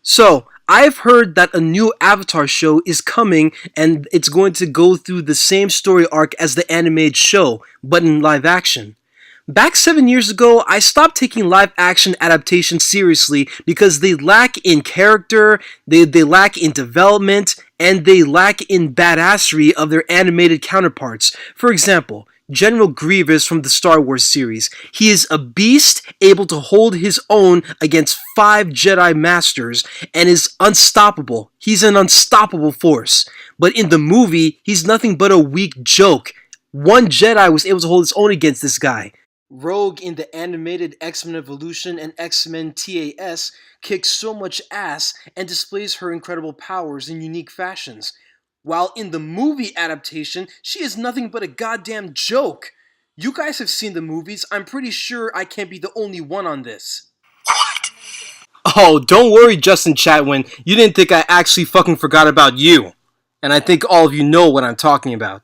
So, I've heard that a new Avatar show is coming and it's going to go through the same story arc as the animated show, but in live action. Back 7 years ago, I stopped taking live action adaptations seriously because they lack in character, they lack in development, and they lack in badassery of their animated counterparts. For example, General Grievous from the Star Wars series. He is a beast able to hold his own against 5 Jedi Masters and is unstoppable. He's an unstoppable force. But in the movie, he's nothing but a weak joke. One Jedi was able to hold his own against this guy. Rogue in the animated X-Men Evolution and X-Men TAS kicks so much ass and displays her incredible powers in unique fashions. While in the movie adaptation, she is nothing but a goddamn joke. You guys have seen the movies, I'm pretty sure I can't be the only one on this. Oh, don't worry, Justin Chatwin. You didn't think I actually fucking forgot about you. And I think all of you know what I'm talking about.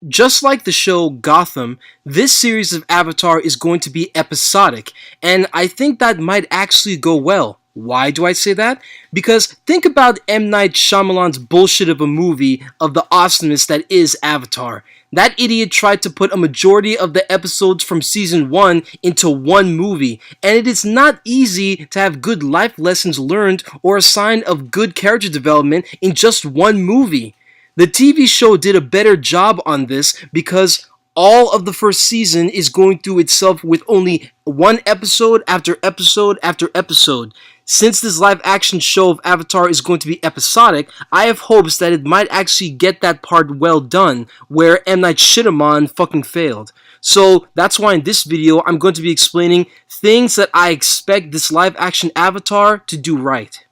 Just like the show Gotham, this series of Avatar is going to be episodic, and I think that might actually go well. Why do I say that? Because think about M. Night Shyamalan's bullshit of a movie of the awesomeness that is Avatar. That idiot tried to put a majority of the episodes from season 1 into one movie, and it is not easy to have good life lessons learned or a sign of good character development in just one movie. The TV show did a better job on this because all of the first season is going through itself with only one episode after episode after episode. Since this live action show of Avatar is going to be episodic, I have hopes that it might actually get that part well done, where M. Night Shyamalan fucking failed. So that's why in this video I'm going to be explaining things that I expect this live action Avatar to do right.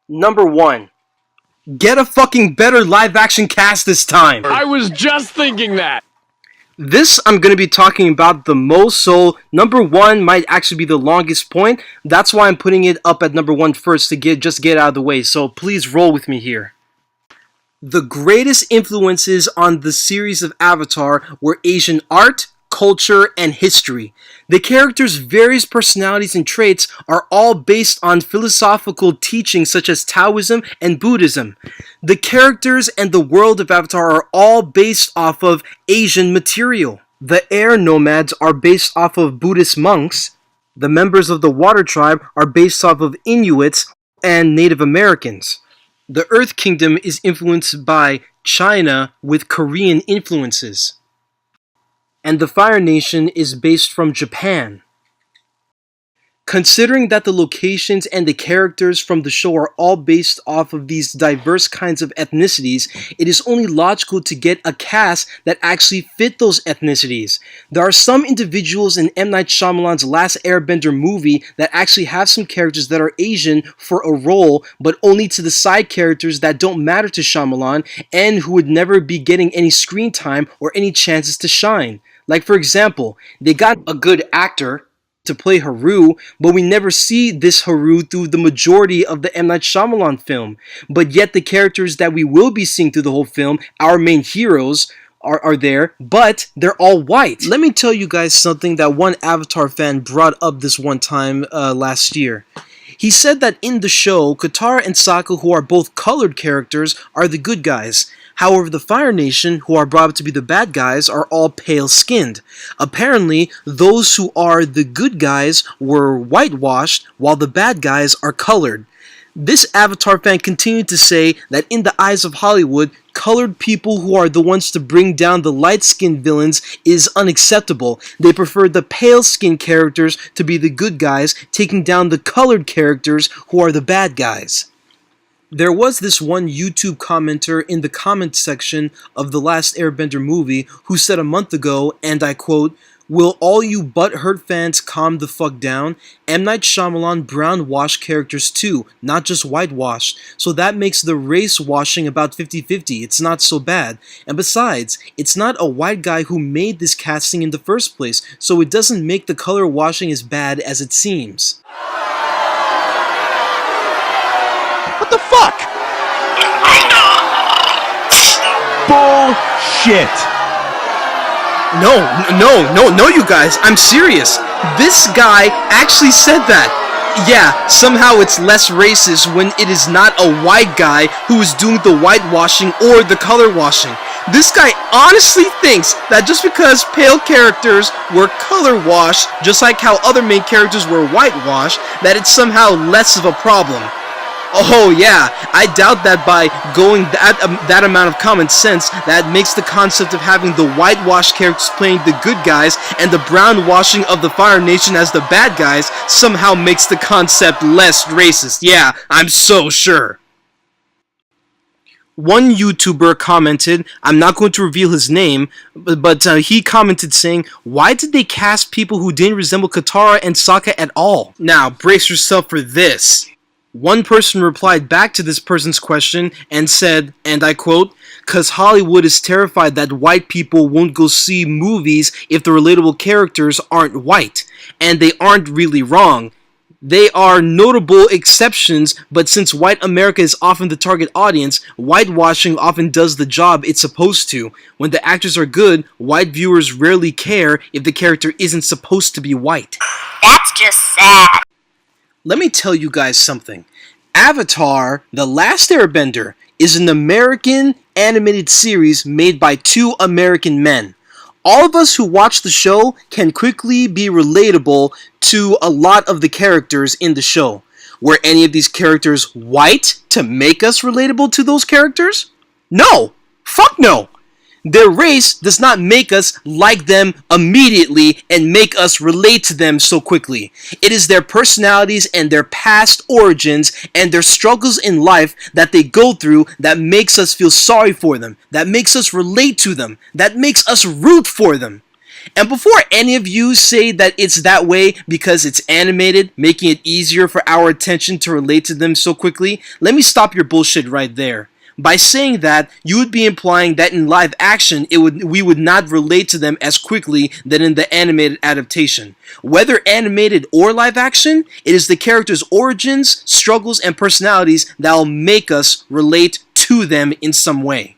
Number 1. Get a fucking better live action cast this time! I was just thinking that! This I'm going to be talking about the most, so number 1 might actually be the longest point. That's why I'm putting it up at number 1 first to get out of the way, so please roll with me here. The greatest influences on the series of Avatar were Asian art, culture, and history. The characters' various personalities and traits are all based on philosophical teachings such as Taoism and Buddhism. The characters and the world of Avatar are all based off of Asian material. The air nomads are based off of Buddhist monks. The members of the water tribe are based off of Inuits and Native Americans. The Earth Kingdom is influenced by China with Korean influences. And the Fire Nation is based from Japan. Considering that the locations and the characters from the show are all based off of these diverse kinds of ethnicities, it is only logical to get a cast that actually fit those ethnicities. There are some individuals in M. Night Shyamalan's Last Airbender movie that actually have some characters that are Asian for a role, but only to the side characters that don't matter to Shyamalan and who would never be getting any screen time or any chances to shine. Like for example, they got a good actor to play Haru, but we never see this Haru through the majority of the M. Night Shyamalan film. But yet the characters that we will be seeing through the whole film, our main heroes, are there, but they're all white. Let me tell you guys something that one Avatar fan brought up this one time last year. He said that in the show, Katara and Sokka, who are both colored characters, are the good guys. However, the Fire Nation, who are brought up to be the bad guys, are all pale-skinned. Apparently, those who are the good guys were whitewashed, while the bad guys are colored. This Avatar fan continued to say that in the eyes of Hollywood, colored people who are the ones to bring down the light-skinned villains is unacceptable. They prefer the pale-skinned characters to be the good guys, taking down the colored characters who are the bad guys. There was this one YouTube commenter in the comment section of the Last Airbender movie who said a month ago, and I quote, "Will all you butthurt fans calm the fuck down? M. Night Shyamalan brown-washed characters too, not just whitewashed, so that makes the race washing about 50-50, it's not so bad. And besides, it's not a white guy who made this casting in the first place, so it doesn't make the color washing as bad as it seems." What the fuck? Bullshit! No, you guys, I'm serious. This guy actually said that. Yeah, somehow it's less racist when it is not a white guy who is doing the whitewashing or the color washing. This guy honestly thinks that just because pale characters were color washed, just like how other main characters were whitewashed, that it's somehow less of a problem. Oh yeah, I doubt that by going that amount of common sense, that makes the concept of having the whitewashed characters playing the good guys and the brown washing of the Fire Nation as the bad guys somehow makes the concept less racist. Yeah, I'm so sure. One YouTuber commented, I'm not going to reveal his name, but he commented saying, why did they cast people who didn't resemble Katara and Sokka at all? Now, brace yourself for this. One person replied back to this person's question and said, and I quote, "'Cause Hollywood is terrified that white people won't go see movies if the relatable characters aren't white. And they aren't really wrong. They are notable exceptions, but since white America is often the target audience, whitewashing often does the job it's supposed to. When the actors are good, white viewers rarely care if the character isn't supposed to be white." That's just sad. Let me tell you guys something. Avatar: The Last Airbender is an American animated series made by two American men. All of us who watch the show can quickly be relatable to a lot of the characters in the show. Were any of these characters white to make us relatable to those characters? No! Fuck no! Their race does not make us like them immediately and make us relate to them so quickly. It is their personalities and their past origins and their struggles in life that they go through that makes us feel sorry for them, that makes us relate to them, that makes us root for them. And before any of you say that it's that way because it's animated, making it easier for our attention to relate to them so quickly, let me stop your bullshit right there. By saying that, you would be implying that in live action, we would not relate to them as quickly than in the animated adaptation. Whether animated or live action, it is the characters' origins, struggles, and personalities that will make us relate to them in some way.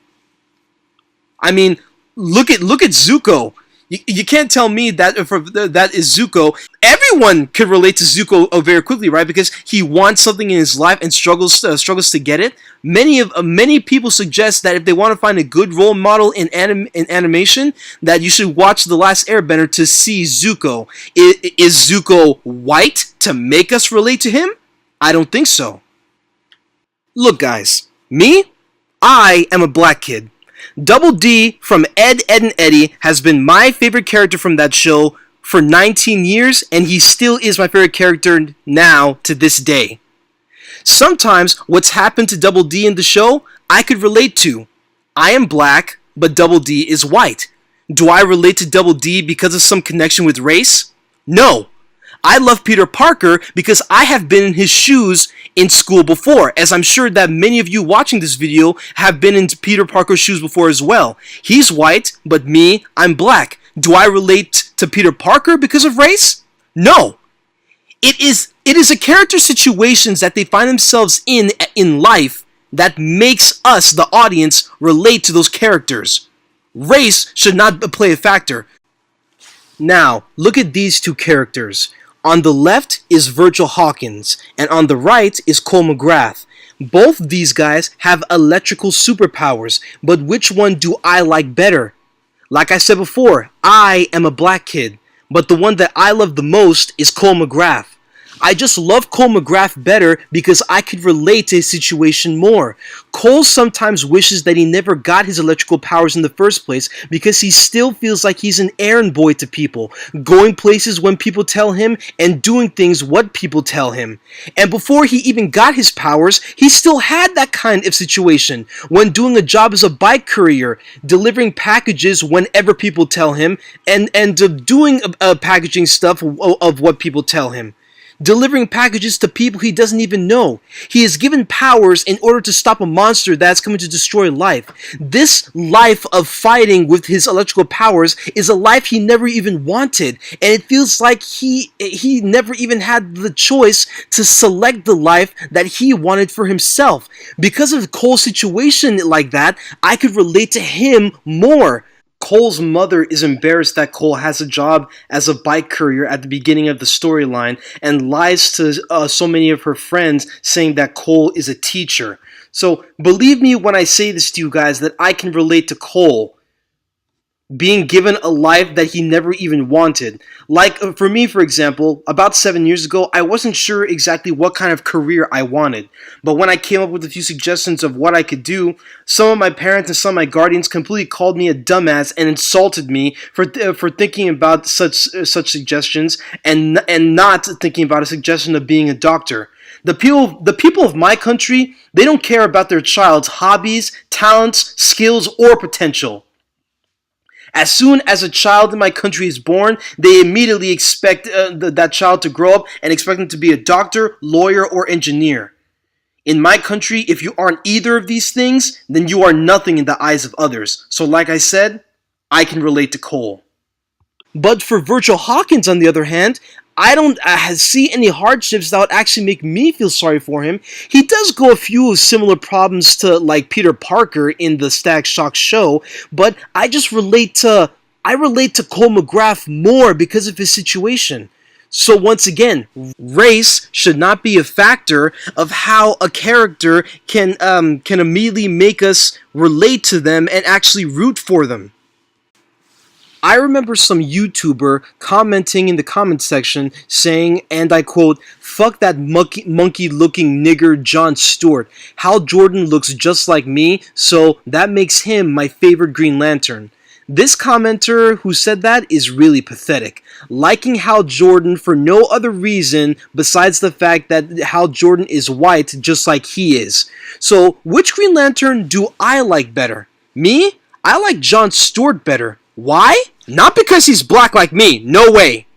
I mean, look at Zuko. You can't tell me that that is Zuko. Everyone could relate to Zuko very quickly, right? Because he wants something in his life and struggles to get it. Many people suggest that if they want to find a good role model in animation, that you should watch The Last Airbender to see Zuko. Is Zuko white to make us relate to him? I don't think so. Look, guys, I am a black kid. Double D from Ed, Edd n Eddy has been my favorite character from that show for 19 years, and he still is my favorite character now to this day. Sometimes what's happened to Double D in the show, I could relate to. I am black, but Double D is white. Do I relate to Double D because of some connection with race? No. I love Peter Parker because I have been in his shoes in school before, as I'm sure that many of you watching this video have been in Peter Parker's shoes before as well. He's white, but I'm black. Do I relate to Peter Parker because of race? No. It is a character situations that they find themselves in life that makes us, the audience, relate to those characters. Race should not play a factor. Now, look at these two characters. On the left is Virgil Hawkins, and on the right is Cole McGrath. Both these guys have electrical superpowers, but which one do I like better? Like I said before, I am a black kid, but the one that I love the most is Cole McGrath. I just love Cole McGrath better because I could relate to his situation more. Cole sometimes wishes that he never got his electrical powers in the first place because he still feels like he's an errand boy to people, going places when people tell him and doing things what people tell him. And before he even got his powers, he still had that kind of situation when doing a job as a bike courier, delivering packages whenever people tell him, and doing packaging stuff of what people tell him. Delivering packages to people he doesn't even know. He is given powers in order to stop a monster that's coming to destroy life. This life of fighting with his electrical powers is a life he never even wanted, and it feels like he never even had the choice to select the life that he wanted for himself. Because of Cole's situation like that, I could relate to him more. Cole's mother is embarrassed that Cole has a job as a bike courier at the beginning of the storyline and lies to so many of her friends saying that Cole is a teacher. So believe me when I say this to you guys that I can relate to Cole being given a life that he never even wanted. Like, for me, for example, about 7 years ago, I wasn't sure exactly what kind of career I wanted. But when I came up with a few suggestions of what I could do, some of my parents and some of my guardians completely called me a dumbass and insulted me for thinking about such suggestions and not thinking about a suggestion of being a doctor. The people of my country, they don't care about their child's hobbies, talents, skills, or potential. As soon as a child in my country is born, they immediately expect that child to grow up and expect them to be a doctor, lawyer, or engineer. In my country, if you aren't either of these things, then you are nothing in the eyes of others. So like I said, I can relate to Cole. But for Virgil Hawkins, on the other hand, I don't see any hardships that would actually make me feel sorry for him. He does go a few similar problems to like Peter Parker in the Static Shock show, but I relate to Cole McGrath more because of his situation. So once again, race should not be a factor of how a character can immediately make us relate to them and actually root for them. I remember some YouTuber commenting in the comment section saying, and I quote, "Fuck that monkey looking nigger Jon Stewart. Hal Jordan looks just like me, so that makes him my favorite Green Lantern." This commenter who said that is really pathetic, liking Hal Jordan for no other reason besides the fact that Hal Jordan is white just like he is. So, which Green Lantern do I like better? Me? I like Jon Stewart better. Why? Not because he's black like me. No way.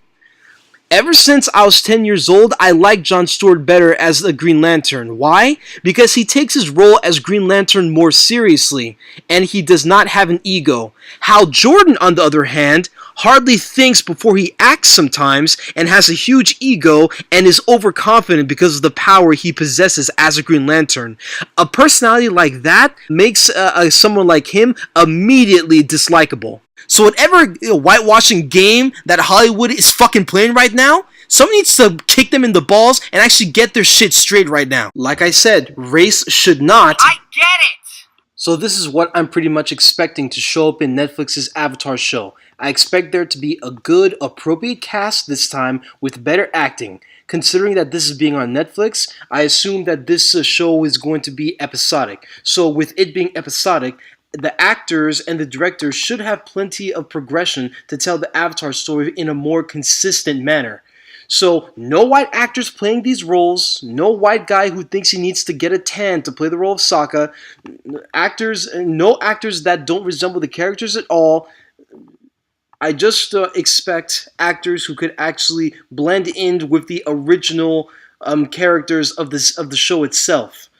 Ever since I was 10 years old, I like Jon Stewart better as a Green Lantern. Why? Because he takes his role as Green Lantern more seriously, and he does not have an ego. Hal Jordan, on the other hand, hardly thinks before he acts sometimes, and has a huge ego, and is overconfident because of the power he possesses as a Green Lantern. A personality like that makes someone like him immediately dislikable. So whatever whitewashing game that Hollywood is fucking playing right now, someone needs to kick them in the balls and actually get their shit straight right now. Like I said, race should not... I get it! So this is what I'm pretty much expecting to show up in Netflix's Avatar show. I expect there to be a good, appropriate cast this time with better acting. Considering that this is being on Netflix, I assume that this show is going to be episodic. So with it being episodic, the actors and the directors should have plenty of progression to tell the Avatar story in a more consistent manner. So, no white actors playing these roles, no white guy who thinks he needs to get a tan to play the role of Sokka, no actors that don't resemble the characters at all. I just expect actors who could actually blend in with the original characters of the show itself.